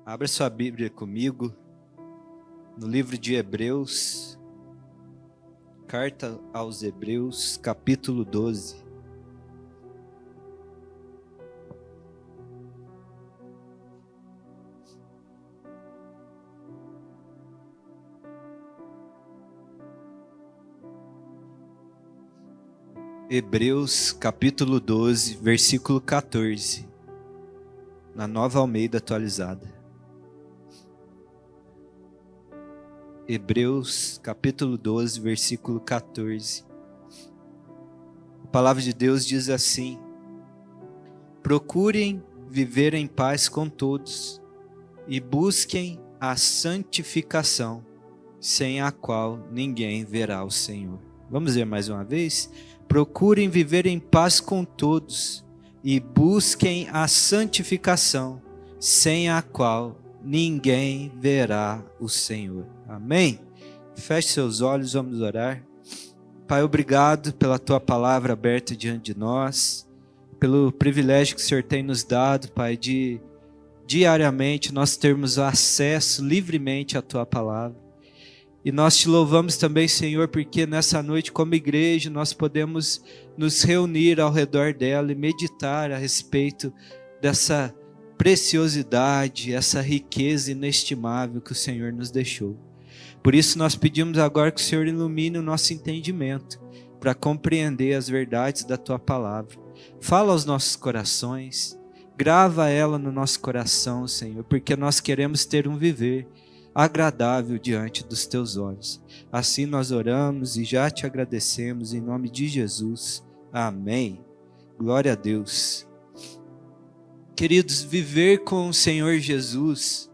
Abra sua Bíblia comigo no livro de Hebreus, carta aos Hebreus, capítulo 12. Hebreus, capítulo 12, versículo 14, na Nova Almeida atualizada. Hebreus, capítulo 12, versículo 14. A palavra de Deus diz assim: procurem viver em paz com todos e busquem a santificação, sem a qual ninguém verá o Senhor. Vamos ver mais uma vez? Procurem viver em paz com todos e busquem a santificação, sem a qual ninguém verá o Senhor. Amém? Feche seus olhos, vamos orar. Pai, obrigado pela Tua palavra aberta diante de nós, pelo privilégio que o Senhor tem nos dado, Pai, de diariamente nós termos acesso livremente à Tua palavra. E nós te louvamos também, Senhor, porque nessa noite, como igreja, nós podemos nos reunir ao redor dela e meditar a respeito dessa preciosidade, essa riqueza inestimável que o Senhor nos deixou. Por isso nós pedimos agora que o Senhor ilumine o nosso entendimento, para compreender as verdades da Tua palavra. Fala aos nossos corações, grava ela no nosso coração, Senhor, porque nós queremos ter um viver agradável diante dos Teus olhos. Assim nós oramos e já te agradecemos em nome de Jesus. Amém. Glória a Deus. Queridos, viver com o Senhor Jesus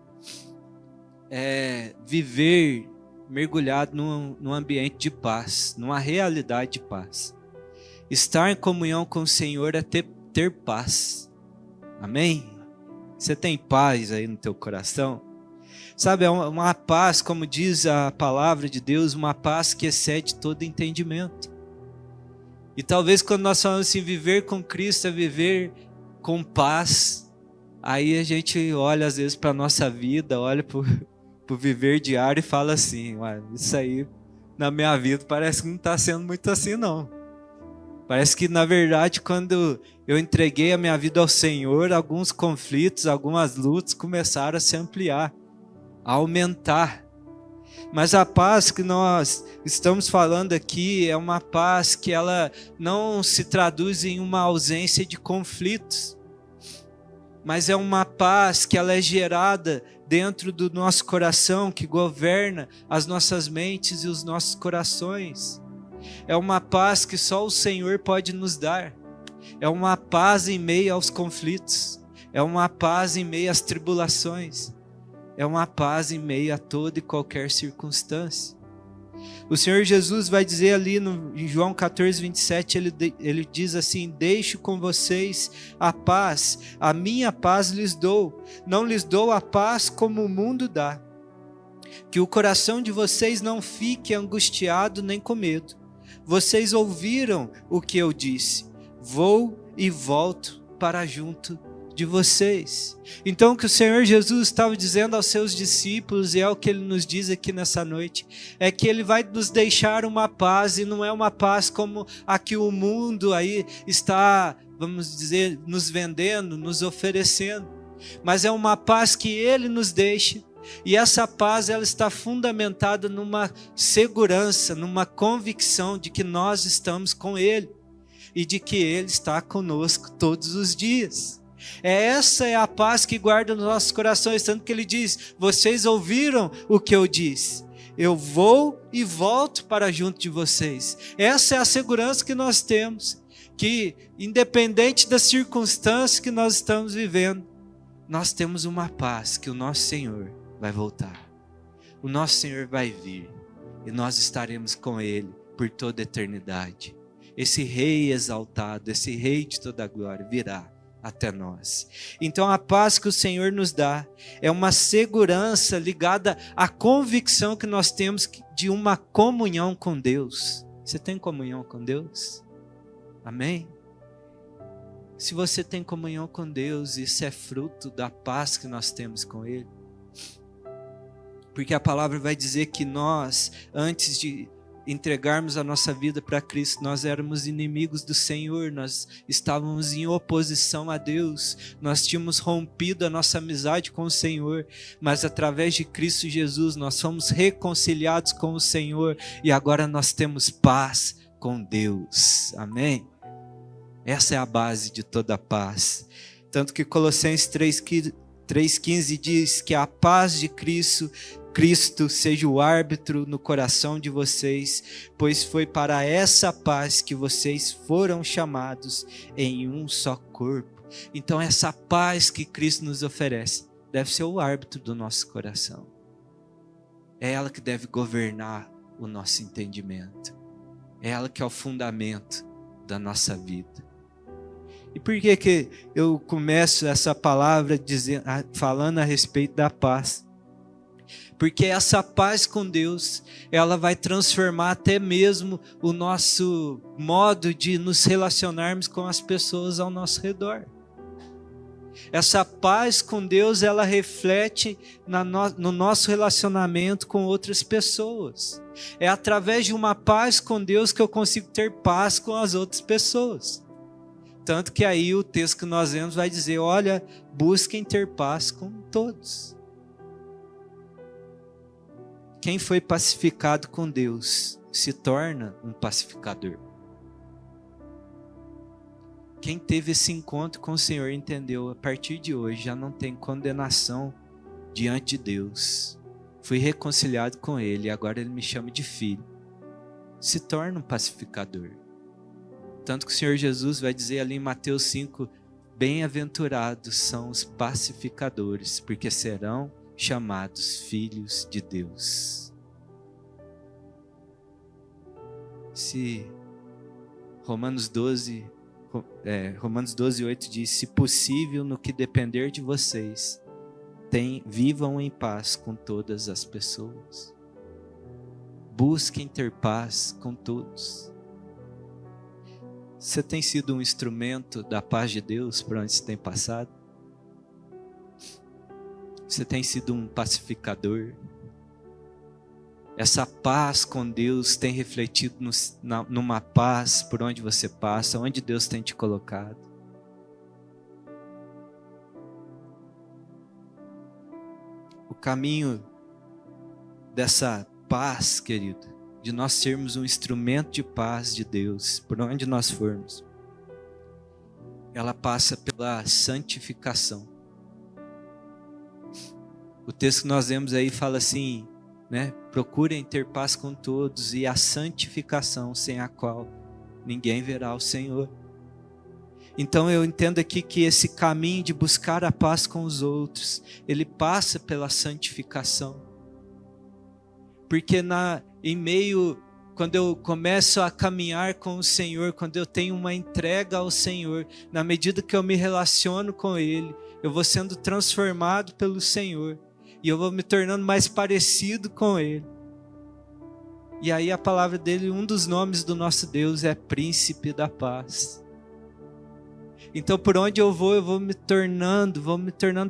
é viver mergulhado num ambiente de paz, numa realidade de paz. Estar em comunhão com o Senhor é ter paz. Amém? Você tem paz aí no teu coração? Sabe, é uma paz, como diz a palavra de Deus, uma paz que excede todo entendimento. E talvez quando nós falamos assim, viver com Cristo é viver com paz, aí a gente olha às vezes para a nossa vida, olha para o viver diário e fala assim, isso aí na minha vida parece que não está sendo muito assim não. Parece que na verdade quando eu entreguei a minha vida ao Senhor, alguns conflitos, algumas lutas começaram a se ampliar, a aumentar. Mas a paz que nós estamos falando aqui é uma paz que ela não se traduz em uma ausência de conflitos, mas é uma paz que ela é gerada dentro do nosso coração, que governa as nossas mentes e os nossos corações. É uma paz que só o Senhor pode nos dar. É uma paz em meio aos conflitos. É uma paz em meio às tribulações. É uma paz em meio a toda e qualquer circunstância. O Senhor Jesus vai dizer ali em João 14, 27, ele diz assim: deixo com vocês a paz, a minha paz lhes dou, não lhes dou a paz como o mundo dá. Que o coração de vocês não fique angustiado nem com medo. Vocês ouviram o que eu disse, vou e volto para junto de vocês. Então o que o Senhor Jesus estava dizendo aos seus discípulos, e é o que Ele nos diz aqui nessa noite, é que Ele vai nos deixar uma paz, e não é uma paz como a que o mundo aí está, vamos dizer, nos vendendo, nos oferecendo, mas é uma paz que Ele nos deixa, e essa paz ela está fundamentada numa segurança, numa convicção de que nós estamos com Ele, e de que Ele está conosco todos os dias. Essa é a paz que guarda nos nossos corações, tanto que Ele diz: vocês ouviram o que eu disse, eu vou e volto para junto de vocês. Essa é a segurança que nós temos, que independente das circunstâncias que nós estamos vivendo, nós temos uma paz, que o nosso Senhor vai voltar, o nosso Senhor vai vir, e nós estaremos com Ele por toda a eternidade. Esse Rei exaltado, esse Rei de toda a glória virá até nós. Então a paz que o Senhor nos dá é uma segurança ligada à convicção que nós temos de uma comunhão com Deus. Você tem comunhão com Deus? Amém? Se você tem comunhão com Deus, isso é fruto da paz que nós temos com Ele. Porque a palavra vai dizer que nós, antes de entregarmos a nossa vida para Cristo, nós éramos inimigos do Senhor, nós estávamos em oposição a Deus, nós tínhamos rompido a nossa amizade com o Senhor, mas através de Cristo Jesus nós fomos reconciliados com o Senhor e agora nós temos paz com Deus, amém? Essa é a base de toda a paz, tanto que Colossenses 3,15 diz que a paz de Cristo seja o árbitro no coração de vocês, pois foi para essa paz que vocês foram chamados em um só corpo. Então essa paz que Cristo nos oferece deve ser o árbitro do nosso coração. É ela que deve governar o nosso entendimento. É ela que é o fundamento da nossa vida. E por que eu começo essa palavra falando a respeito da paz? Porque essa paz com Deus, ela vai transformar até mesmo o nosso modo de nos relacionarmos com as pessoas ao nosso redor. Essa paz com Deus, ela reflete no nosso relacionamento com outras pessoas. É através de uma paz com Deus que eu consigo ter paz com as outras pessoas. Tanto que aí o texto que nós lemos vai dizer, olha, busquem ter paz com todos. Quem foi pacificado com Deus se torna um pacificador. Quem teve esse encontro com o Senhor entendeu, a partir de hoje já não tem condenação diante de Deus. Fui reconciliado com Ele, agora Ele me chama de filho. Se torna um pacificador. Tanto que o Senhor Jesus vai dizer ali em Mateus 5, bem-aventurados são os pacificadores, porque serão chamados filhos de Deus. Se Romanos 12:8 diz, se possível, no que depender de vocês, vivam em paz com todas as pessoas. Busquem ter paz com todos. Você tem sido um instrumento da paz de Deus por onde você tem passado? Você tem sido um pacificador? Essa paz com Deus tem refletido numa paz por onde você passa, onde Deus tem te colocado? O caminho dessa paz, querido, de nós sermos um instrumento de paz de Deus, por onde nós formos, ela passa pela santificação. O texto que nós lemos aí fala assim, né? Procurem ter paz com todos e a santificação, sem a qual ninguém verá o Senhor. Então eu entendo aqui que esse caminho de buscar a paz com os outros, ele passa pela santificação. Porque quando eu começo a caminhar com o Senhor, quando eu tenho uma entrega ao Senhor, na medida que eu me relaciono com Ele, eu vou sendo transformado pelo Senhor. E eu vou me tornando mais parecido com Ele. E aí a palavra dele, um dos nomes do nosso Deus é Príncipe da Paz. Então por onde eu vou me tornando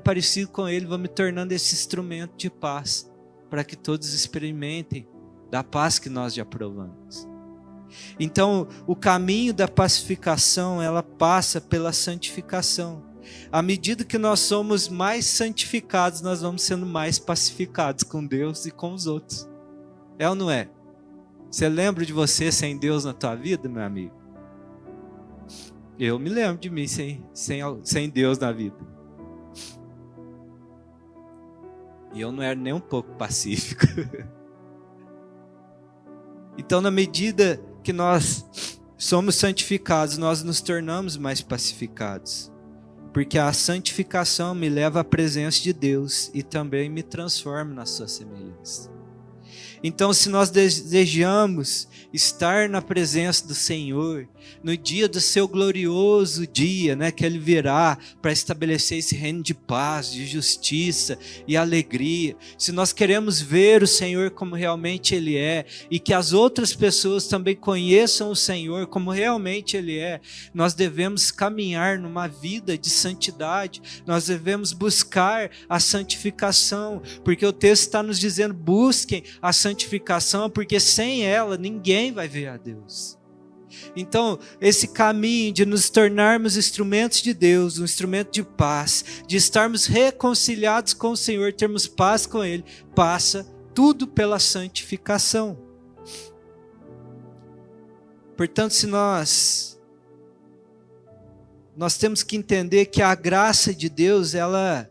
parecido com Ele, vou me tornando esse instrumento de paz, para que todos experimentem da paz que nós já provamos. Então o caminho da pacificação, ela passa pela santificação. À medida que nós somos mais santificados, nós vamos sendo mais pacificados com Deus e com os outros. É ou não é? Você lembra de você sem Deus na tua vida, meu amigo? Eu me lembro de mim sem Deus na vida. E eu não era nem um pouco pacífico. Então, na medida que nós somos santificados, nós nos tornamos mais pacificados. Porque a santificação me leva à presença de Deus e também me transforma na sua semelhança. Então, se nós desejamos estar na presença do Senhor, no dia do seu glorioso dia, né, que Ele virá para estabelecer esse reino de paz, de justiça e alegria, se nós queremos ver o Senhor como realmente Ele é, e que as outras pessoas também conheçam o Senhor como realmente Ele é, nós devemos caminhar numa vida de santidade, nós devemos buscar a santificação, porque o texto está nos dizendo: busquem a santificação, porque sem ela ninguém vai ver a Deus. Então, esse caminho de nos tornarmos instrumentos de Deus, um instrumento de paz, de estarmos reconciliados com o Senhor, termos paz com Ele, passa tudo pela santificação. Portanto, se nós temos que entender que a graça de Deus, ela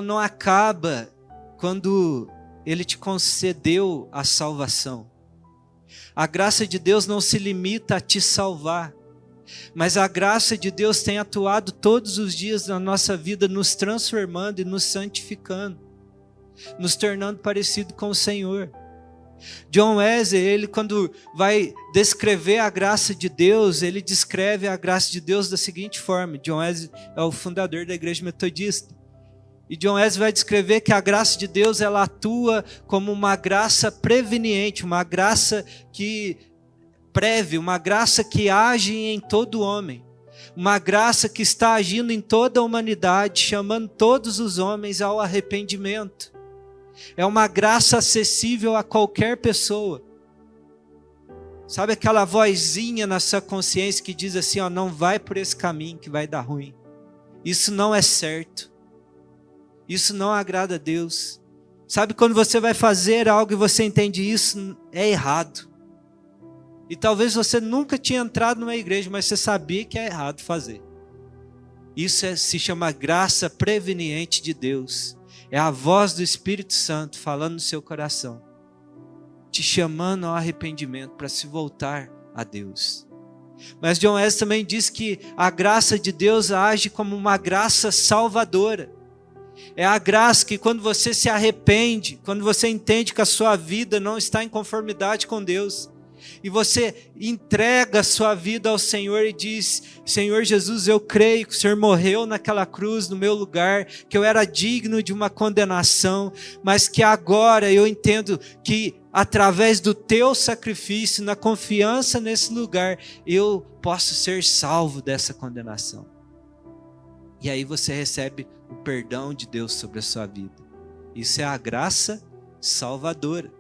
não acaba quando Ele te concedeu a salvação. A graça de Deus não se limita a te salvar, mas a graça de Deus tem atuado todos os dias na nossa vida, nos transformando e nos santificando, nos tornando parecido com o Senhor. John Wesley, ele quando vai descrever a graça de Deus, ele descreve a graça de Deus da seguinte forma. John Wesley é o fundador da Igreja Metodista. E John Wesley vai descrever que a graça de Deus, ela atua como uma graça preveniente, uma graça que preve, uma graça que age em todo homem, uma graça que está agindo em toda a humanidade, chamando todos os homens ao arrependimento. É uma graça acessível a qualquer pessoa. Sabe aquela vozinha na sua consciência que diz assim, ó, não vai por esse caminho que vai dar ruim. Isso não é certo. Isso não agrada a Deus. Sabe quando você vai fazer algo e você entende isso é errado. E talvez você nunca tinha entrado numa igreja, mas você sabia que é errado fazer. Isso se chama graça preveniente de Deus. É a voz do Espírito Santo falando no seu coração, te chamando ao arrependimento para se voltar a Deus. Mas John Wesley também diz que a graça de Deus age como uma graça salvadora. É a graça que quando você se arrepende, quando você entende que a sua vida não está em conformidade com Deus, e você entrega a sua vida ao Senhor e diz, Senhor Jesus, eu creio que o Senhor morreu naquela cruz no meu lugar, que eu era digno de uma condenação, mas que agora eu entendo que através do teu sacrifício, na confiança nesse lugar, eu posso ser salvo dessa condenação. E aí você recebe o perdão de Deus sobre a sua vida. Isso é a graça salvadora.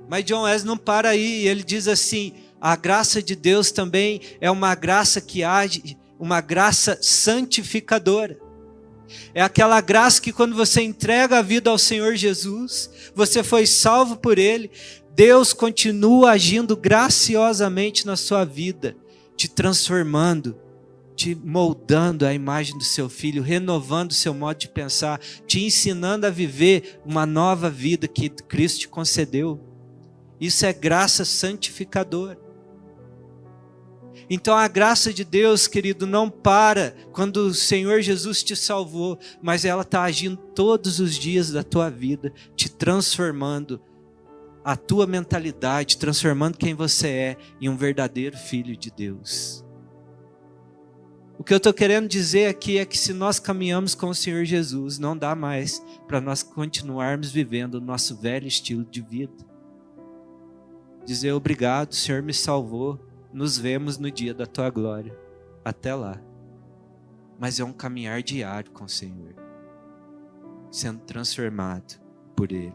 Mas John Wesley não para aí, ele diz assim, a graça de Deus também é uma graça que age, uma graça santificadora. É aquela graça que quando você entrega a vida ao Senhor Jesus, você foi salvo por Ele, Deus continua agindo graciosamente na sua vida, te transformando, te moldando à imagem do seu Filho, renovando o seu modo de pensar, te ensinando a viver uma nova vida que Cristo te concedeu. Isso é graça santificadora. Então a graça de Deus, querido, não para quando o Senhor Jesus te salvou, mas ela está agindo todos os dias da tua vida, te transformando a tua mentalidade, transformando quem você é em um verdadeiro filho de Deus. O que eu estou querendo dizer aqui é que se nós caminhamos com o Senhor Jesus, não dá mais para nós continuarmos vivendo o nosso velho estilo de vida. Dizer obrigado, o Senhor me salvou, nos vemos no dia da tua glória. Até lá. Mas é um caminhar diário com o Senhor, sendo transformado por Ele.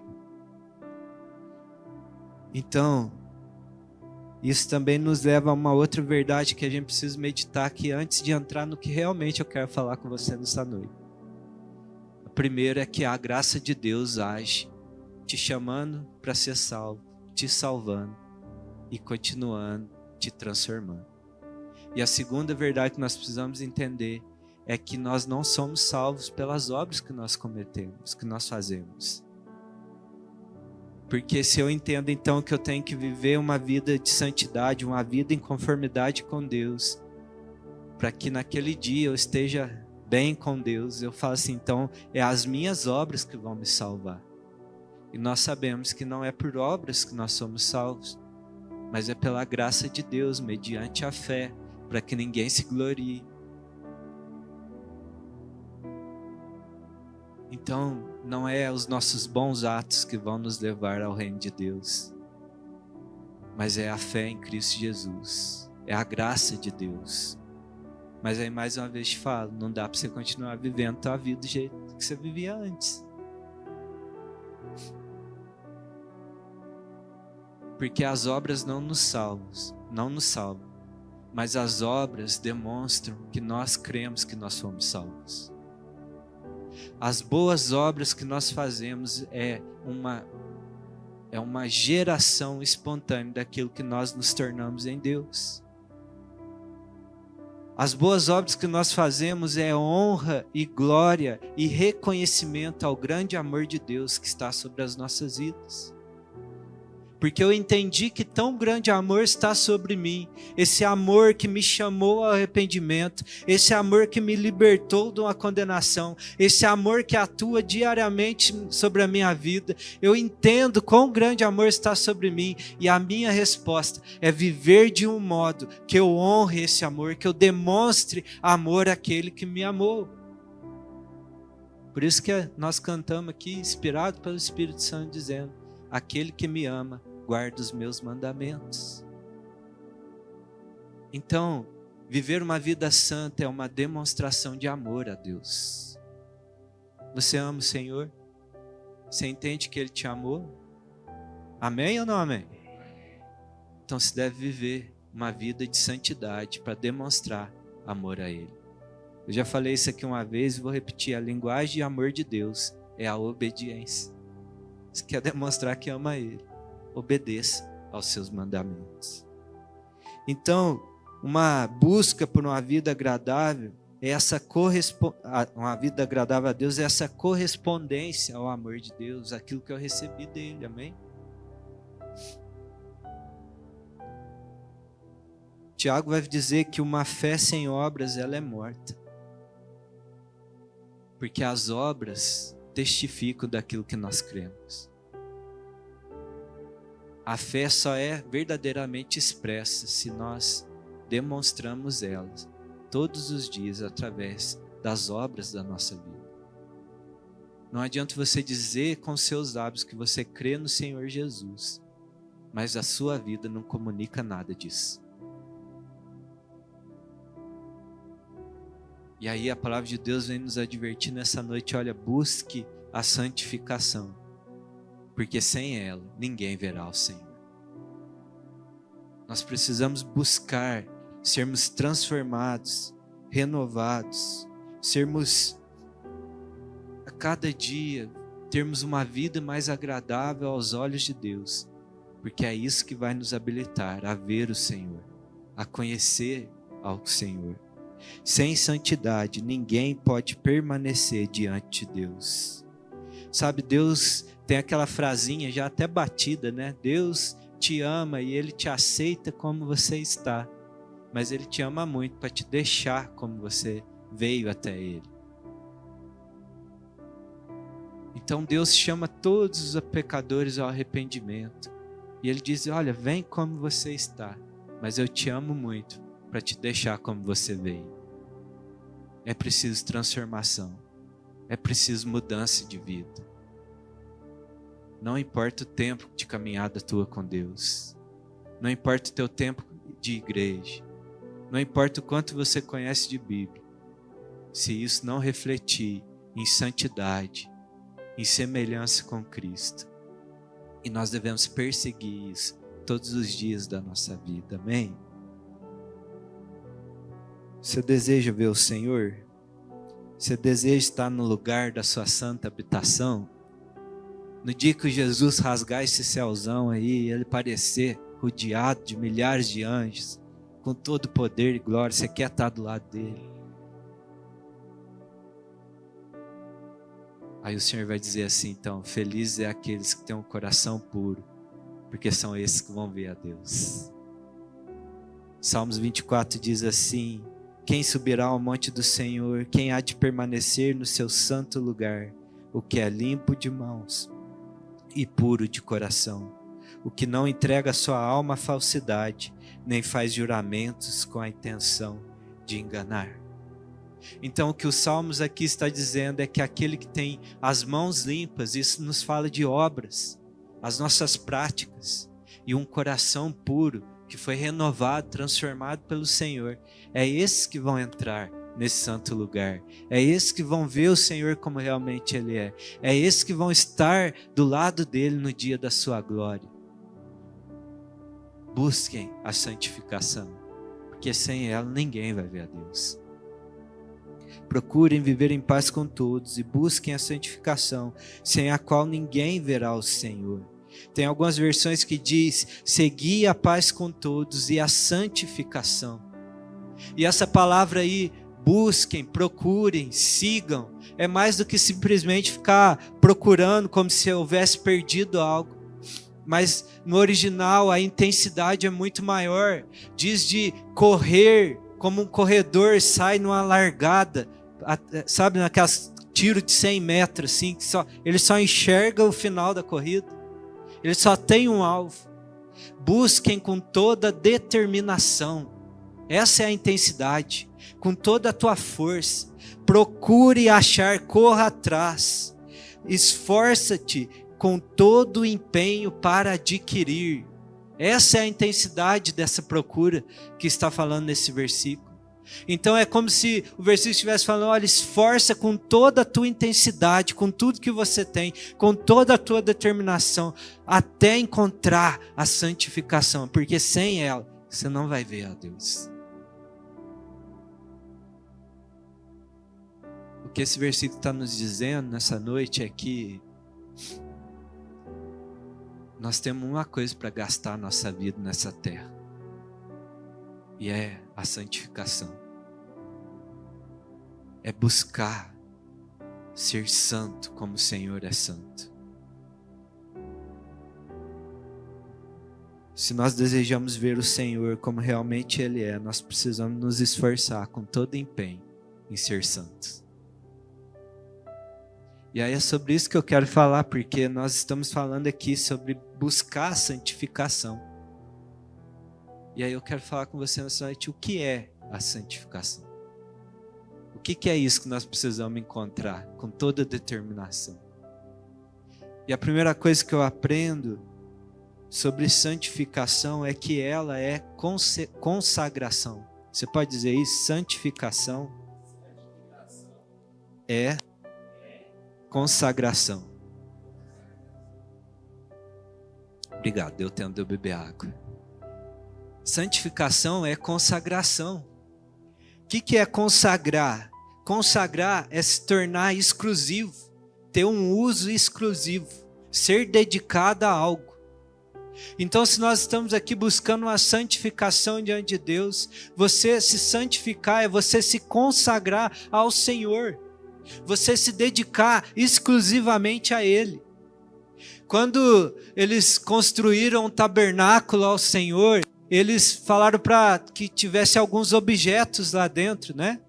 Então, isso também nos leva a uma outra verdade que a gente precisa meditar aqui antes de entrar no que realmente eu quero falar com você nessa noite. A primeira é que a graça de Deus age, te chamando para ser salvo, te salvando e continuando te transformando. E a segunda verdade que nós precisamos entender é que nós não somos salvos pelas obras que nós cometemos, que nós fazemos. Porque se eu entendo então que eu tenho que viver uma vida de santidade, uma vida em conformidade com Deus, para que naquele dia eu esteja bem com Deus, eu falo assim, então é as minhas obras que vão me salvar. E nós sabemos que não é por obras que nós somos salvos, mas é pela graça de Deus, mediante a fé, para que ninguém se glorie. Então, não é os nossos bons atos que vão nos levar ao reino de Deus, mas é a fé em Cristo Jesus, é a graça de Deus. Mas aí mais uma vez te falo, não dá para você continuar vivendo a tua vida do jeito que você vivia antes. Porque as obras não nos salvam, mas as obras demonstram que nós cremos que nós fomos salvos. As boas obras que nós fazemos é uma geração espontânea daquilo que nós nos tornamos em Deus. As boas obras que nós fazemos é honra e glória e reconhecimento ao grande amor de Deus que está sobre as nossas vidas. Porque eu entendi que tão grande amor está sobre mim, esse amor que me chamou ao arrependimento, esse amor que me libertou de uma condenação, esse amor que atua diariamente sobre a minha vida. Eu entendo quão grande amor está sobre mim e a minha resposta é viver de um modo que eu honre esse amor, que eu demonstre amor àquele que me amou. Por isso que nós cantamos aqui, inspirado pelo Espírito Santo, dizendo: aquele que me ama, guarda os meus mandamentos. Então, viver uma vida santa é uma demonstração de amor a Deus. Você ama o Senhor? Você entende que Ele te amou? Amém ou não amém? Então você deve viver uma vida de santidade para demonstrar amor a Ele. Eu já falei isso aqui uma vez e vou repetir: a linguagem de amor de Deus é a obediência. Você quer demonstrar que ama Ele, obedeça aos seus mandamentos. Então, uma busca por uma vida agradável é uma vida agradável a Deus é essa correspondência ao amor de Deus, aquilo que eu recebi dele, amém? Tiago vai dizer que uma fé sem obras ela é morta, porque as obras testificam daquilo que nós cremos. A fé só é verdadeiramente expressa se nós demonstramos ela todos os dias através das obras da nossa vida. Não adianta você dizer com seus lábios que você crê no Senhor Jesus, mas a sua vida não comunica nada disso. E aí a palavra de Deus vem nos advertir nessa noite: olha, busque a santificação, porque sem ela ninguém verá o Senhor. Nós precisamos buscar sermos transformados, renovados, sermos a cada dia, termos uma vida mais agradável aos olhos de Deus, porque é isso que vai nos habilitar a ver o Senhor, a conhecer ao Senhor. Sem santidade, ninguém pode permanecer diante de Deus. Sabe, Deus tem aquela frasinha já até batida, né? Deus te ama e Ele te aceita como você está, mas Ele te ama muito para te deixar como você veio até Ele. Então Deus chama todos os pecadores ao arrependimento e Ele diz: olha, vem como você está, mas eu te amo muito para te deixar como você veio. É preciso transformação, é preciso mudança de vida. Não importa o tempo de caminhada tua com Deus, não importa o teu tempo de igreja, não importa o quanto você conhece de Bíblia, se isso não refletir em santidade, em semelhança com Cristo, e nós devemos perseguir isso todos os dias da nossa vida, amém? Você deseja ver o Senhor? Você deseja estar no lugar da sua santa habitação? No dia que Jesus rasgar esse céuzão aí, Ele parecer rodeado de milhares de anjos, com todo poder e glória, você quer estar do lado dele? Aí o Senhor vai dizer assim, então: felizes é aqueles que têm um coração puro, porque são esses que vão ver a Deus. Salmos 24 diz assim: quem subirá ao monte do Senhor? Quem há de permanecer no seu santo lugar? O que é limpo de mãos e puro de coração, o que não entrega sua alma à falsidade, nem faz juramentos com a intenção de enganar. Então o que os Salmos aqui está dizendo é que aquele que tem as mãos limpas, isso nos fala de obras, as nossas práticas, e um coração puro, que foi renovado, transformado pelo Senhor, é esses que vão entrar nesse santo lugar, é esses que vão ver o Senhor como realmente Ele é esses que vão estar do lado dele no dia da sua glória. Busquem a santificação, porque sem ela ninguém vai ver a Deus. Procurem viver em paz com todos e busquem a santificação, sem a qual ninguém verá o Senhor. Tem algumas versões que diz: segui a paz com todos e a santificação. E essa palavra aí, busquem, procurem, sigam, é mais do que simplesmente ficar procurando como se houvesse perdido algo. Mas no original a intensidade é muito maior. Diz de correr como um corredor sai numa largada, sabe, naquelas tiro de 100 metros, assim, que ele só enxerga o final da corrida, ele só tem um alvo. Busquem com toda determinação, essa é a intensidade, com toda a tua força, procure achar, corra atrás, esforça-te com todo o empenho para adquirir. Essa é a intensidade dessa procura que está falando nesse versículo. Então é como se o versículo estivesse falando: olha, esforça com toda a tua intensidade, com tudo que você tem, com toda a tua determinação, até encontrar a santificação, porque sem ela você não vai ver a Deus. O que esse versículo está nos dizendo nessa noite é que nós temos uma coisa para gastar a nossa vida nessa terra, e é a santificação. É buscar ser santo como o Senhor é santo. Se nós desejamos ver o Senhor como realmente Ele é, nós precisamos nos esforçar com todo empenho em ser santos. E aí é sobre isso que eu quero falar, porque nós estamos falando aqui sobre buscar a santificação. E aí eu quero falar com você nessa noite o que é a santificação. O que é isso que nós precisamos encontrar com toda determinação? E a primeira coisa que eu aprendo sobre santificação é que ela é consagração. Você pode dizer isso? Santificação é consagração. Obrigado, deu tempo de eu beber água. Santificação é consagração. O que é consagrar? Consagrar é se tornar exclusivo, ter um uso exclusivo, ser dedicado a algo. Então, se nós estamos aqui buscando uma santificação diante de Deus, você se santificar é você se consagrar ao Senhor, você se dedicar exclusivamente a Ele. Quando eles construíram um tabernáculo ao Senhor, eles falaram para que tivesse alguns objetos lá dentro, né?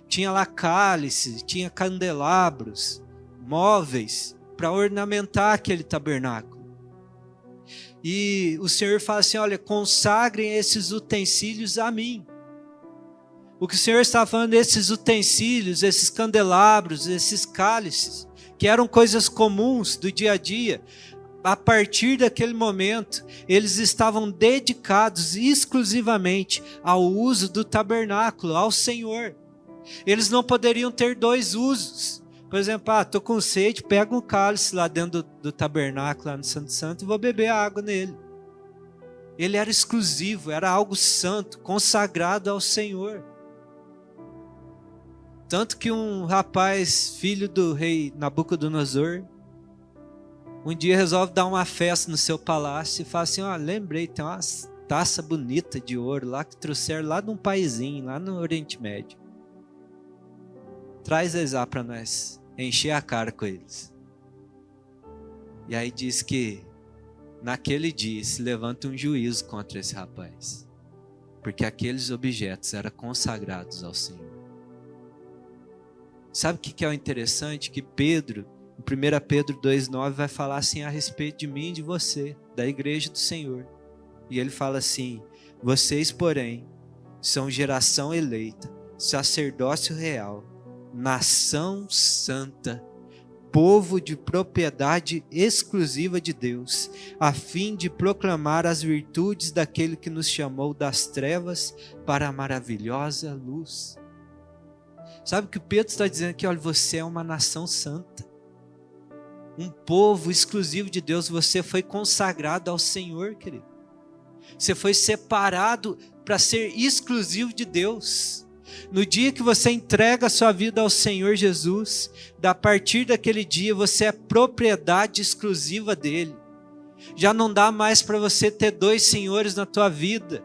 Tinha lá cálices, tinha candelabros, móveis para ornamentar aquele tabernáculo. E o Senhor fala assim: olha, consagrem esses utensílios a mim. O que o Senhor estava falando, esses utensílios, esses candelabros, esses cálices, que eram coisas comuns do dia a dia, a partir daquele momento, eles estavam dedicados exclusivamente ao uso do tabernáculo, ao Senhor. Eles não poderiam ter dois usos. Por exemplo, estou com sede, pega um cálice lá dentro do tabernáculo, lá no Santo Santo, e vou beber água nele. Ele era exclusivo, era algo santo, consagrado ao Senhor. Tanto que um rapaz, filho do rei Nabucodonosor, um dia resolve dar uma festa no seu palácio e fala assim: lembrei, tem uma taça bonita de ouro lá que trouxeram lá de um paizinho, lá no Oriente Médio. Traz eles lá para nós encher a cara com eles. E aí diz que naquele dia se levanta um juízo contra esse rapaz, porque aqueles objetos eram consagrados ao Senhor. Sabe o que é o interessante? Que Pedro, Em 1 Pedro 2,9 vai falar assim a respeito de mim e de você, da igreja do Senhor. E ele fala assim: vocês, porém, são geração eleita, sacerdócio real, nação santa, povo de propriedade exclusiva de Deus, a fim de proclamar as virtudes daquele que nos chamou das trevas para a maravilhosa luz. Sabe o que Pedro está dizendo aqui? Olha, você é uma nação santa, um povo exclusivo de Deus. Você foi consagrado ao Senhor, querido. Você foi separado para ser exclusivo de Deus. No dia que você entrega a sua vida ao Senhor Jesus, a partir daquele dia você é propriedade exclusiva dele. Já não dá mais para você ter dois senhores na tua vida,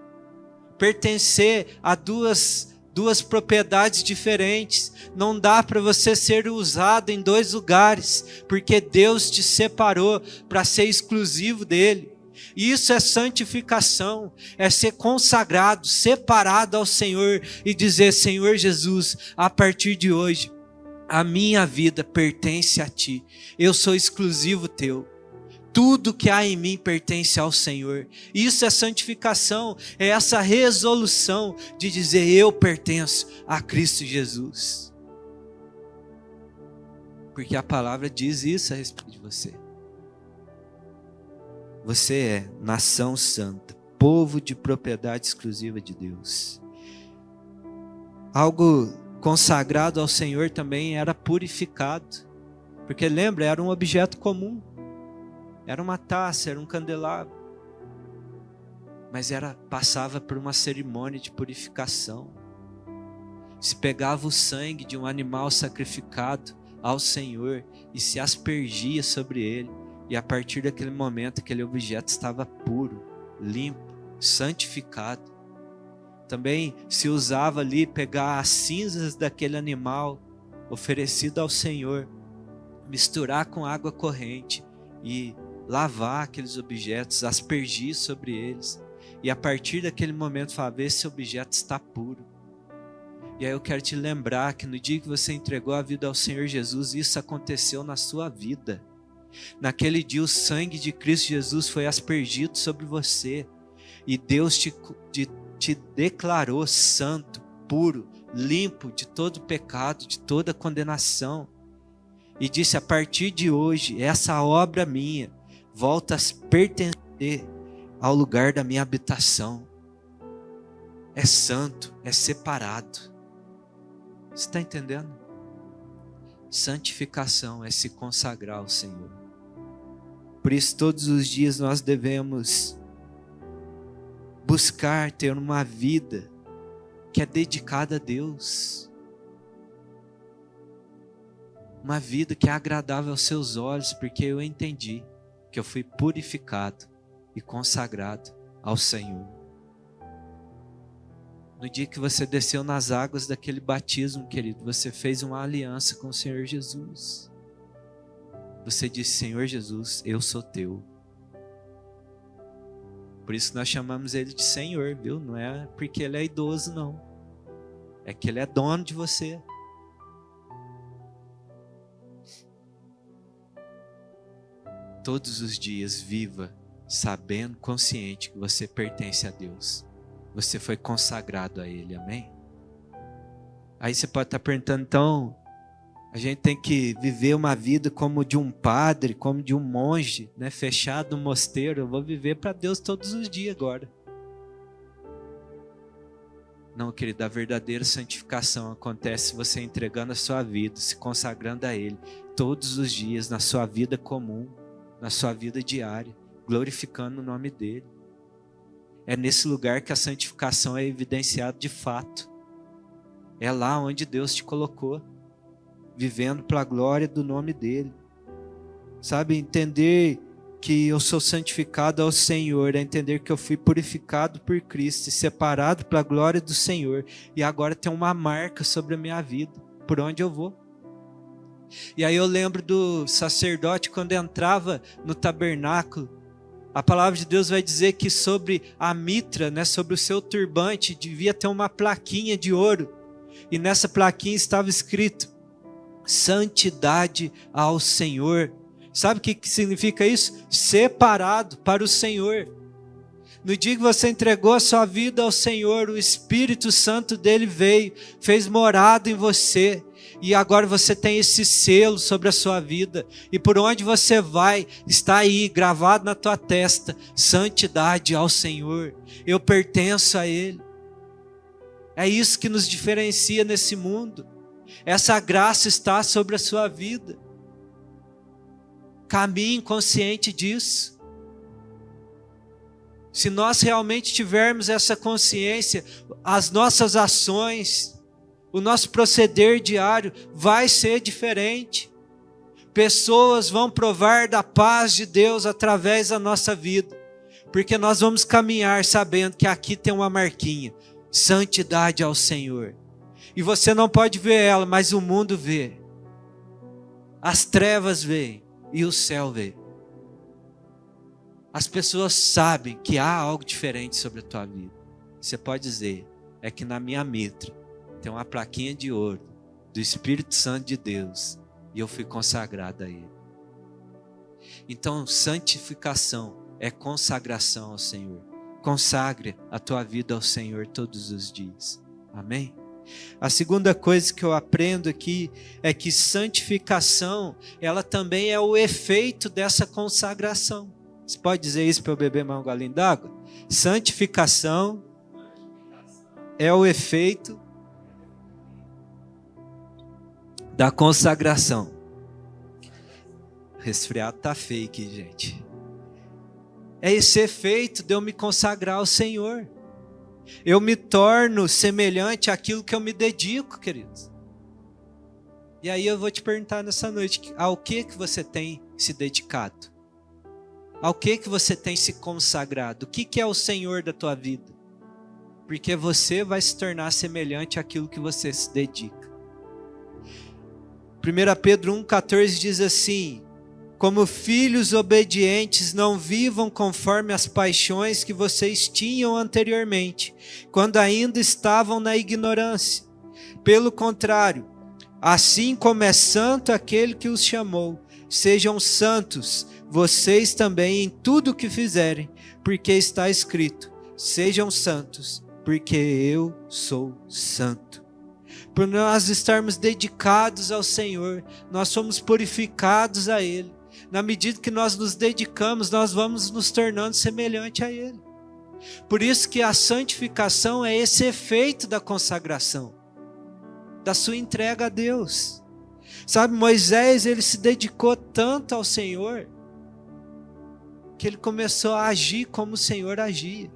pertencer a duas propriedades diferentes. Não dá para você ser usado em dois lugares, porque Deus te separou para ser exclusivo dele. Isso é santificação, é ser consagrado, separado ao Senhor e dizer: Senhor Jesus, a partir de hoje, a minha vida pertence a Ti, eu sou exclusivo Teu. Tudo que há em mim pertence ao Senhor. Isso é santificação, é essa resolução de dizer: eu pertenço a Cristo Jesus. Porque a palavra diz isso a respeito de você. Você é nação santa, povo de propriedade exclusiva de Deus. Algo consagrado ao Senhor também era purificado. Porque lembra, era um objeto comum. Era uma taça, era um candelabro. Mas passava por uma cerimônia de purificação. Se pegava o sangue de um animal sacrificado ao Senhor e se aspergia sobre ele. E a partir daquele momento, aquele objeto estava puro, limpo, santificado. Também se usava ali pegar as cinzas daquele animal oferecido ao Senhor, misturar com água corrente e lavar aqueles objetos, aspergir sobre eles. E a partir daquele momento, falar: esse objeto está puro. E aí eu quero te lembrar que no dia que você entregou a vida ao Senhor Jesus, isso aconteceu na sua vida. Naquele dia o sangue de Cristo Jesus foi aspergido sobre você e Deus te declarou santo, puro, limpo de todo pecado, de toda condenação, e disse: a partir de hoje essa obra minha volta a pertencer ao lugar da minha habitação. É santo, é separado. Você está entendendo? Santificação é se consagrar ao Senhor. Por isso, todos os dias nós devemos buscar ter uma vida que é dedicada a Deus. Uma vida que é agradável aos seus olhos, porque eu entendi que eu fui purificado e consagrado ao Senhor. No dia que você desceu nas águas daquele batismo, querido, você fez uma aliança com o Senhor Jesus. Você disse: Senhor Jesus, eu sou teu. Por isso nós chamamos ele de Senhor, viu? Não é porque ele é idoso, não. É que ele é dono de você. Todos os dias viva sabendo, consciente que você pertence a Deus. Você foi consagrado a Ele, amém? Aí você pode estar perguntando: então, a gente tem que viver uma vida como de um padre, como de um monge, né, fechado no mosteiro. Eu vou viver para Deus todos os dias agora. Não, querido, a verdadeira santificação acontece você entregando a sua vida, se consagrando a Ele, todos os dias, na sua vida comum, na sua vida diária, glorificando o nome dEle. É nesse lugar que a santificação é evidenciada de fato. É lá onde Deus te colocou, vivendo para a glória do nome dEle. Sabe, entender que eu sou santificado ao Senhor, é entender que eu fui purificado por Cristo, e separado para a glória do Senhor, e agora tem uma marca sobre a minha vida, por onde eu vou. E aí eu lembro do sacerdote quando entrava no tabernáculo. A palavra de Deus vai dizer que sobre a mitra, né, sobre o seu turbante, devia ter uma plaquinha de ouro. E nessa plaquinha estava escrito: Santidade ao Senhor. Sabe o que significa isso? Separado para o Senhor. No dia que você entregou a sua vida ao Senhor, o Espírito Santo dele veio, fez morada em você, e agora você tem esse selo sobre a sua vida, e por onde você vai, está aí, gravado na tua testa, santidade ao Senhor, eu pertenço a Ele. É isso que nos diferencia nesse mundo, essa graça está sobre a sua vida, caminhe consciente disso. Se nós realmente tivermos essa consciência, as nossas ações, o nosso proceder diário vai ser diferente. Pessoas vão provar da paz de Deus através da nossa vida, porque nós vamos caminhar sabendo que aqui tem uma marquinha, santidade ao Senhor. E você não pode ver ela, mas o mundo vê. As trevas veem e o céu vê. As pessoas sabem que há algo diferente sobre a tua vida. Você pode dizer, é que na minha mitra tem uma plaquinha de ouro do Espírito Santo de Deus e eu fui consagrado a Ele. Então, santificação é consagração ao Senhor. Consagre a tua vida ao Senhor todos os dias. Amém? A segunda coisa que eu aprendo aqui é que santificação, ela também é o efeito dessa consagração. Você pode dizer isso para eu beber mais um golinho d'água? Santificação é o efeito da consagração. Resfriado tá feio aqui, gente. É esse efeito de eu me consagrar ao Senhor. Eu me torno semelhante àquilo que eu me dedico, queridos. E aí eu vou te perguntar nessa noite, ao que você tem se dedicado? Ao que você tem se consagrado? O que é o Senhor da tua vida? Porque você vai se tornar semelhante àquilo que você se dedica. 1 Pedro 1,14 diz assim: como filhos obedientes, não vivam conforme as paixões que vocês tinham anteriormente, quando ainda estavam na ignorância. Pelo contrário, assim como é santo aquele que os chamou, sejam santos vocês também em tudo o que fizerem, porque está escrito, sejam santos, porque eu sou santo. Por nós estarmos dedicados ao Senhor, nós somos purificados a Ele. Na medida que nós nos dedicamos, nós vamos nos tornando semelhante a Ele. Por isso que a santificação é esse efeito da consagração, da sua entrega a Deus. Sabe, Moisés, ele se dedicou tanto ao Senhor, que ele começou a agir como o Senhor agia.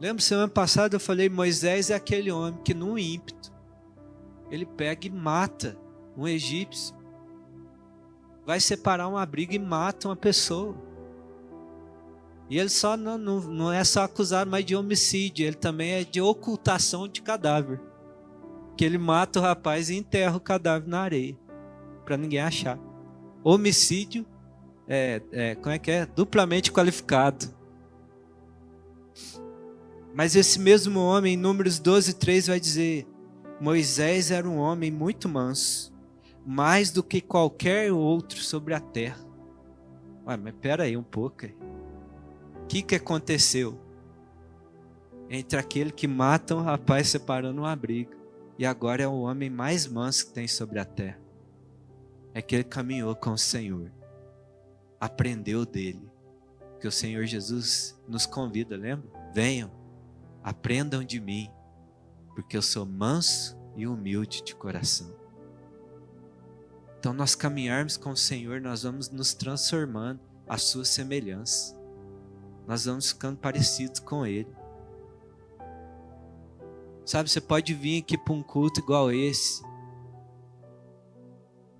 Lembra, semana passada eu falei, Moisés é aquele homem que num ímpeto, ele pega e mata um egípcio, vai separar uma briga e mata uma pessoa. E ele só não é só acusado mais de homicídio, ele também é de ocultação de cadáver. Que ele mata o rapaz e enterra o cadáver na areia, para ninguém achar. Homicídio como é que é? Duplamente qualificado. Mas esse mesmo homem, em Números 12:3, vai dizer: Moisés era um homem muito manso, mais do que qualquer outro sobre a terra. Ué, mas espera aí um pouco. O que aconteceu entre aquele que mata um rapaz separando uma briga e agora é o homem mais manso que tem sobre a terra? É que ele caminhou com o Senhor, aprendeu dele, que o Senhor Jesus nos convida, lembra? Venham, aprendam de mim, porque eu sou manso e humilde de coração. Então nós caminharmos com o Senhor, nós vamos nos transformando à sua semelhança, nós vamos ficando parecidos com Ele. Sabe, você pode vir aqui para um culto igual esse,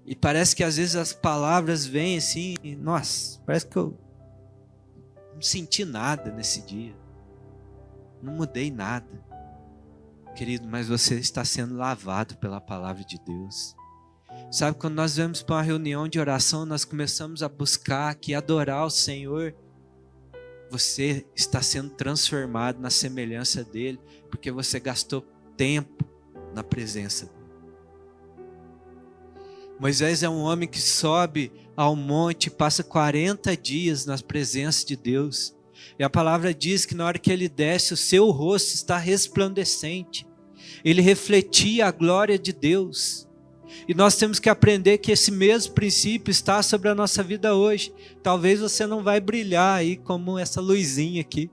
e parece que às vezes as palavras vêm assim, nossa, parece que eu não senti nada nesse dia, não mudei nada. Querido, mas você está sendo lavado pela palavra de Deus. Sabe, quando nós vamos para uma reunião de oração, nós começamos a buscar aqui, adorar o Senhor, você está sendo transformado na semelhança dele, porque você gastou tempo na presença dele. Moisés é um homem que sobe ao monte, passa 40 dias na presença de Deus. E a palavra diz que na hora que ele desce, o seu rosto está resplandecente. Ele refletia a glória de Deus. E nós temos que aprender que esse mesmo princípio está sobre a nossa vida hoje. Talvez você não vai brilhar aí como essa luzinha aqui.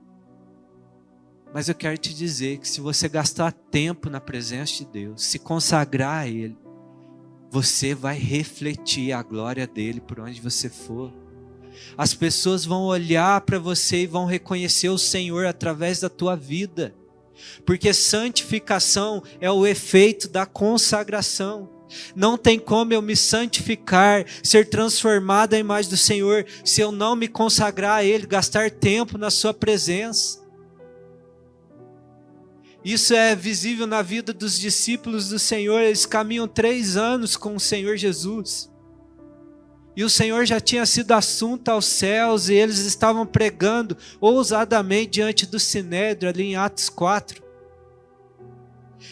Mas eu quero te dizer que se você gastar tempo na presença de Deus, se consagrar a Ele, você vai refletir a glória dele por onde você for. As pessoas vão olhar para você e vão reconhecer o Senhor através da tua vida. Porque santificação é o efeito da consagração. Não tem como eu me santificar, ser transformado à imagem do Senhor, se eu não me consagrar a Ele, gastar tempo na sua presença. Isso é visível na vida dos discípulos do Senhor. Eles caminham 3 anos com o Senhor Jesus. E o Senhor já tinha sido assunto aos céus e eles estavam pregando ousadamente diante do Sinédrio, ali em Atos 4.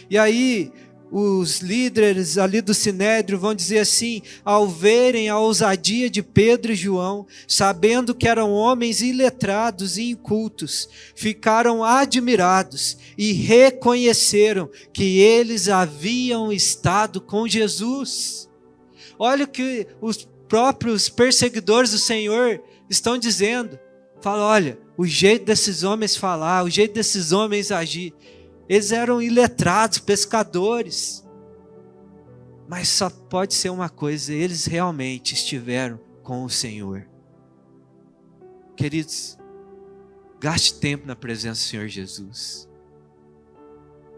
E aí os líderes ali do Sinédrio vão dizer assim: ao verem a ousadia de Pedro e João, sabendo que eram homens iletrados e incultos, ficaram admirados e reconheceram que eles haviam estado com Jesus. Olha o que os próprios perseguidores do Senhor estão dizendo. Fala, olha, o jeito desses homens falar, o jeito desses homens agir, eles eram iletrados, pescadores. Mas só pode ser uma coisa: eles realmente estiveram com o Senhor. Queridos, gaste tempo na presença do Senhor Jesus.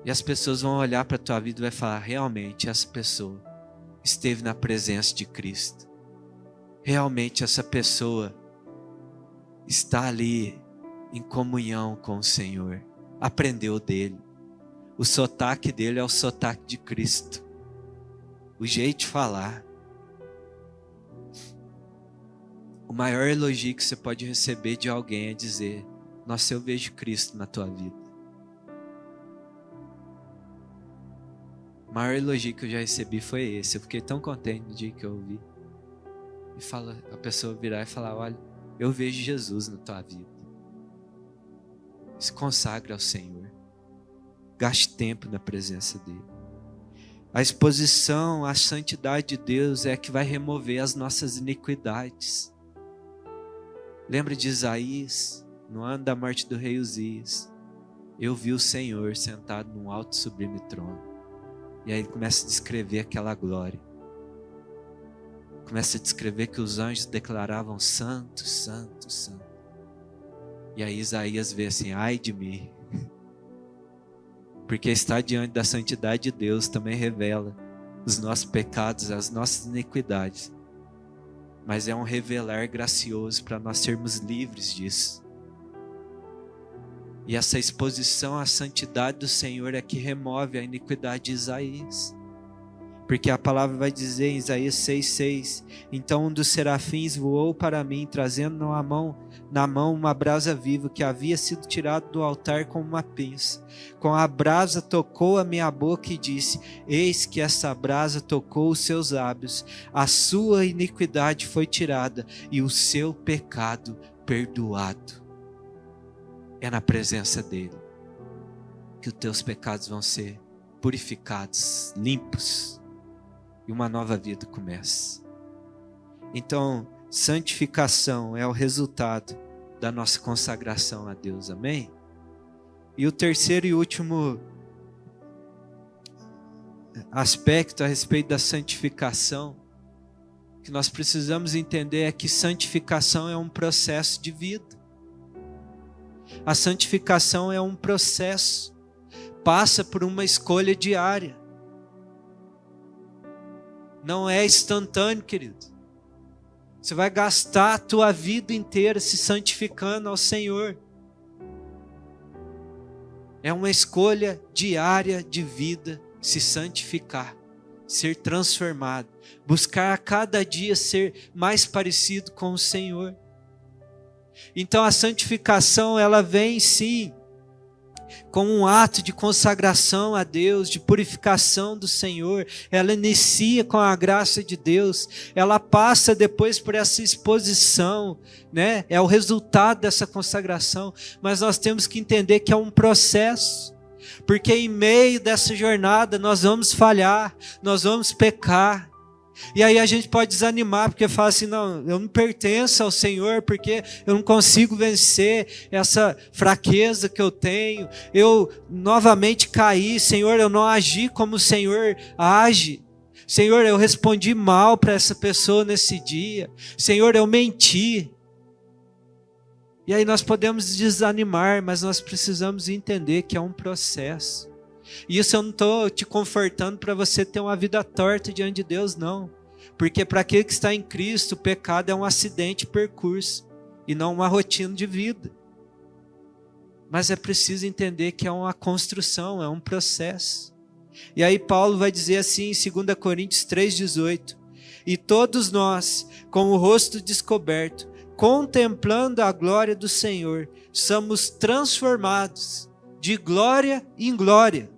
E as pessoas vão olhar para a tua vida e vai falar: realmente essa pessoa esteve na presença de Cristo. Realmente essa pessoa está ali em comunhão com o Senhor. Aprendeu dele. O sotaque dele é o sotaque de Cristo. O jeito de falar. O maior elogio que você pode receber de alguém é dizer: nossa, eu vejo Cristo na tua vida. O maior elogio que eu já recebi foi esse. Eu fiquei tão contente no dia que eu ouvi. E a pessoa virar e falar: olha, eu vejo Jesus na tua vida. Se consagre ao Senhor. Gaste tempo na presença dele. A exposição à santidade de Deus é que vai remover as nossas iniquidades. Lembra de Isaías, no ano da morte do rei Uzias? Eu vi o Senhor sentado num alto e sublime trono. E aí ele começa a descrever aquela glória. Começa a descrever que os anjos declaravam: santo, santo, santo. E aí Isaías vê assim: ai de mim. Porque estar diante da santidade de Deus também revela os nossos pecados, as nossas iniquidades. Mas é um revelar gracioso para nós sermos livres disso. E essa exposição à santidade do Senhor é que remove a iniquidade de Isaías. Porque a palavra vai dizer em Isaías 6,6: então um dos serafins voou para mim, trazendo na mão uma brasa viva que havia sido tirada do altar com uma pinça. Com a brasa tocou a minha boca e disse: eis que essa brasa tocou os seus lábios, a sua iniquidade foi tirada e o seu pecado perdoado. É na presença dele que os teus pecados vão ser purificados, limpos. E uma nova vida começa. Então, santificação é o resultado da nossa consagração a Deus, amém? E o terceiro e último aspecto a respeito da santificação que nós precisamos entender é que santificação é um processo de vida. A santificação é um processo, passa por uma escolha diária. Não é instantâneo, querido. Você vai gastar a tua vida inteira se santificando ao Senhor. É uma escolha diária de vida, se santificar, ser transformado, buscar a cada dia ser mais parecido com o Senhor. Então a santificação, ela vem sim com um ato de consagração a Deus, de purificação do Senhor. Ela inicia com a graça de Deus, ela passa depois por essa exposição, né? É o resultado dessa consagração, mas nós temos que entender que é um processo, porque em meio dessa jornada nós vamos falhar, nós vamos pecar. E aí a gente pode desanimar, porque fala assim, não, eu não pertenço ao Senhor, porque eu não consigo vencer essa fraqueza que eu tenho, eu novamente caí, Senhor, eu não agi como o Senhor age, Senhor, eu respondi mal para essa pessoa nesse dia, Senhor, eu menti. E aí nós podemos desanimar, mas nós precisamos entender que é um processo. E isso eu não estou te confortando para você ter uma vida torta diante de Deus, não. Porque para aquele que está em Cristo, o pecado é um acidente de percurso e não uma rotina de vida. Mas é preciso entender que é uma construção, é um processo. E aí Paulo vai dizer assim em 2 Coríntios 3,18: e todos nós, com o rosto descoberto, contemplando a glória do Senhor, somos transformados de glória em glória,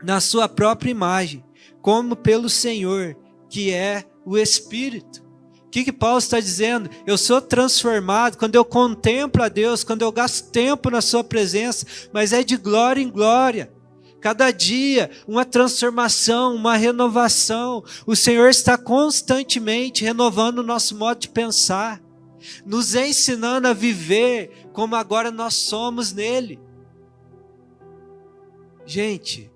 na sua própria imagem, como pelo Senhor, que é o Espírito. O que Paulo está dizendo? Eu sou transformado quando eu contemplo a Deus, quando eu gasto tempo na sua presença, mas é de glória em glória. Cada dia, uma transformação, uma renovação. O Senhor está constantemente renovando o nosso modo de pensar, nos ensinando a viver como agora nós somos nele. Gente,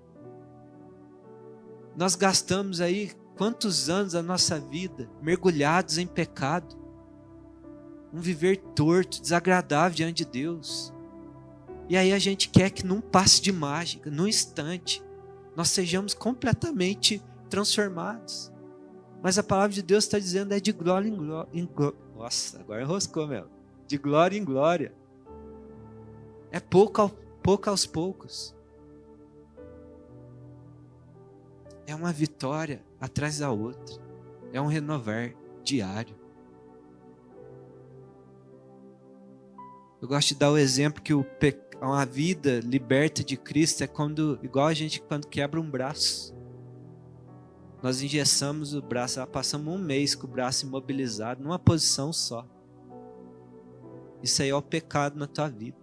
nós gastamos aí quantos anos da nossa vida mergulhados em pecado, um viver torto, desagradável diante de Deus. E aí a gente quer que num passe de mágica, num instante, nós sejamos completamente transformados. Mas a palavra de Deus está dizendo é de glória em glória. Nossa, agora enroscou mesmo. De glória em glória. É pouco aos poucos. É uma vitória atrás da outra. É um renovar diário. Eu gosto de dar o exemplo que uma vida liberta de Cristo é igual a gente quando quebra um braço. Nós engessamos o braço, passamos um mês com o braço imobilizado, numa posição só. Isso aí é o pecado na tua vida.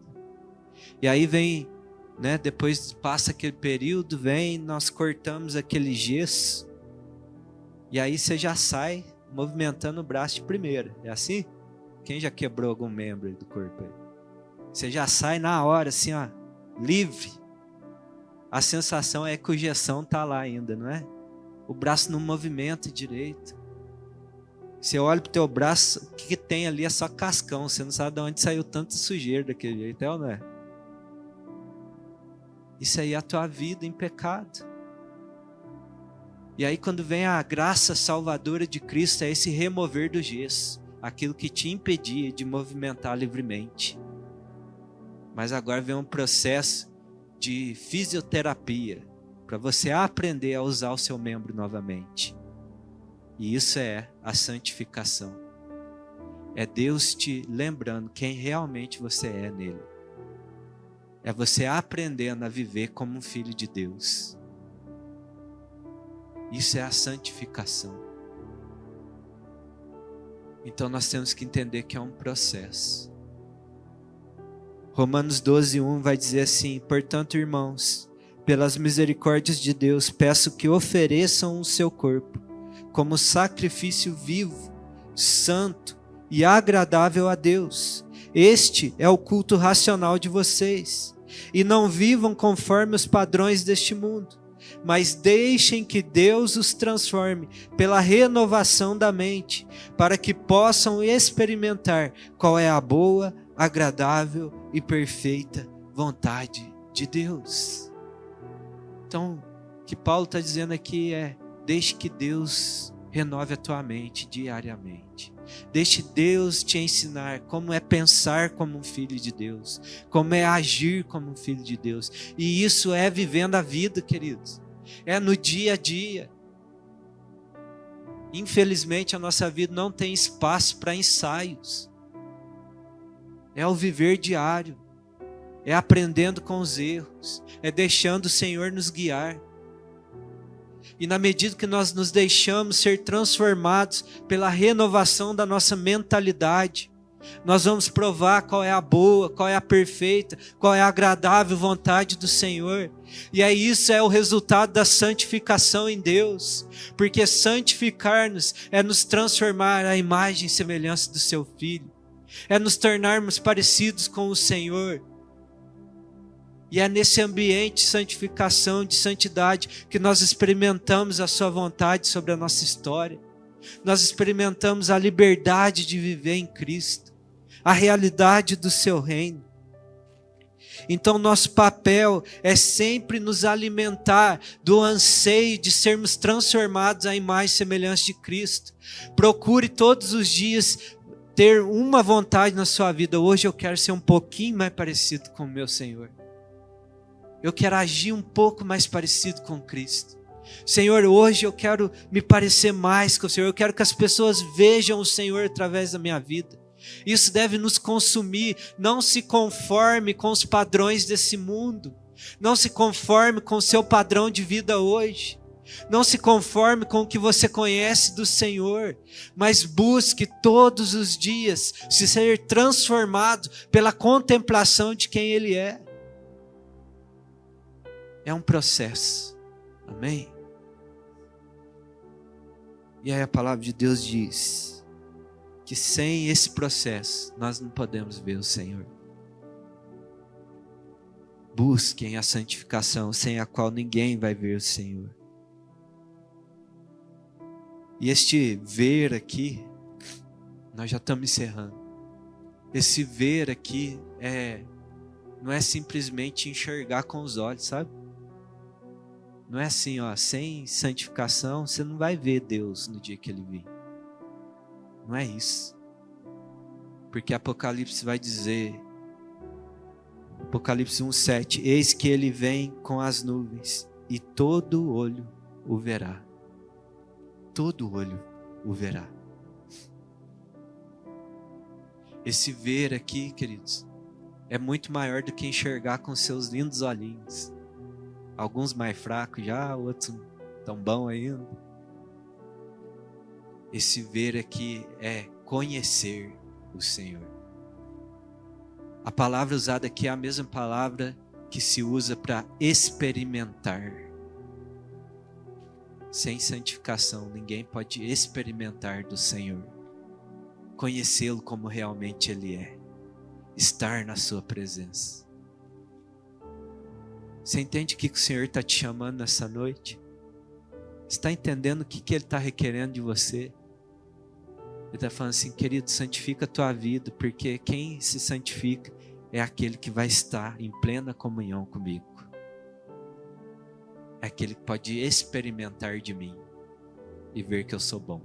E aí vem, né, depois passa aquele período, nós cortamos aquele gesso, e aí você já sai movimentando o braço de primeira. É assim? Quem já quebrou algum membro do corpo aí? Você já sai na hora, assim, ó, livre. A sensação é que o gessão está lá ainda, não é? O braço não movimenta direito. Você olha para o teu braço, o que tem ali é só cascão. Você não sabe de onde saiu tanta sujeira daquele jeito, é ou não é? Isso aí é a tua vida em pecado. E aí quando vem a graça salvadora de Cristo, é esse remover do gesso, aquilo que te impedia de movimentar livremente. Mas agora vem um processo de fisioterapia, para você aprender a usar o seu membro novamente. E isso é a santificação. É Deus te lembrando quem realmente você é nele. É você aprendendo a viver como um filho de Deus. Isso é a santificação. Então nós temos que entender que é um processo. Romanos 12:1 vai dizer assim: portanto, irmãos, pelas misericórdias de Deus, peço que ofereçam o seu corpo como sacrifício vivo, santo e agradável a Deus. Este é o culto racional de vocês. E não vivam conforme os padrões deste mundo, mas deixem que Deus os transforme pela renovação da mente, para que possam experimentar qual é a boa, agradável e perfeita vontade de Deus. Então, o que Paulo está dizendo aqui é: deixe que Deus renove a tua mente diariamente. Deixe Deus te ensinar como é pensar como um filho de Deus, como é agir como um filho de Deus. E isso é vivendo a vida, queridos. É no dia a dia. Infelizmente, a nossa vida não tem espaço para ensaios. É o viver diário. é aprendendo com os erros, é deixando o Senhor nos guiar. E na medida que nós nos deixamos ser transformados pela renovação da nossa mentalidade, nós vamos provar qual é a boa, qual é a perfeita, qual é a agradável vontade do Senhor. E aí isso é o resultado da santificação em Deus, porque santificar-nos é nos transformar à imagem e semelhança do seu Filho, é nos tornarmos parecidos com o Senhor. E é nesse ambiente de santificação, de santidade, que nós experimentamos a sua vontade sobre a nossa história. Nós experimentamos a liberdade de viver em Cristo, a realidade do seu reino. Então nosso papel é sempre nos alimentar do anseio de sermos transformados à imagem e semelhança de Cristo. Procure todos os dias ter uma vontade na sua vida. Hoje eu quero ser um pouquinho mais parecido com o meu Senhor. Eu quero agir um pouco mais parecido com Cristo. Senhor, hoje eu quero me parecer mais com o Senhor. Eu quero que as pessoas vejam o Senhor através da minha vida. Isso deve nos consumir. Não se conforme com os padrões desse mundo. Não se conforme com o seu padrão de vida hoje. Não se conforme com o que você conhece do Senhor, mas busque todos os dias se ser transformado pela contemplação de quem Ele é. É um processo, amém? E aí a palavra de Deus diz que sem esse processo nós não podemos ver o Senhor. Busquem a santificação, sem a qual ninguém vai ver o Senhor. E este ver aqui, nós já estamos encerrando. Esse ver aqui não é simplesmente enxergar com os olhos, sabe? Não é assim, sem santificação você não vai ver Deus no dia que Ele vir. Não é isso. Porque Apocalipse vai dizer, Apocalipse 1:7, eis que Ele vem com as nuvens e todo olho o verá. Todo olho o verá. Esse ver aqui, queridos, é muito maior do que enxergar com seus lindos olhinhos. Alguns mais fracos já, outros tão bons ainda. Esse ver aqui é conhecer o Senhor. A palavra usada aqui é a mesma palavra que se usa para experimentar. Sem santificação, ninguém pode experimentar do Senhor. Conhecê-lo como realmente Ele é. Estar na sua presença. Você entende o que o Senhor está te chamando nessa noite? Você está entendendo o que Ele está requerendo de você? Ele está falando assim, querido, santifica a tua vida, porque quem se santifica é aquele que vai estar em plena comunhão comigo. É aquele que pode experimentar de mim e ver que eu sou bom.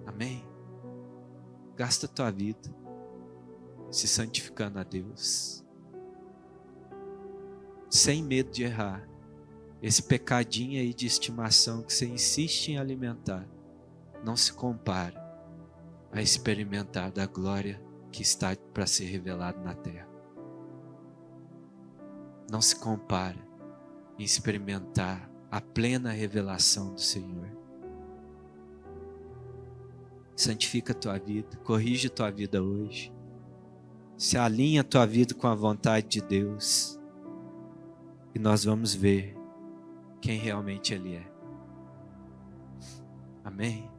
Amém? Gasta a tua vida se santificando a Deus. Sem medo de errar. Esse pecadinho aí de estimação que você insiste em alimentar não se compara a experimentar da glória que está para ser revelada na terra. Não se compara em experimentar a plena revelação do Senhor. Santifica a tua vida, corrige a tua vida hoje. Se alinha a tua vida com a vontade de Deus. E nós vamos ver quem realmente Ele é. Amém?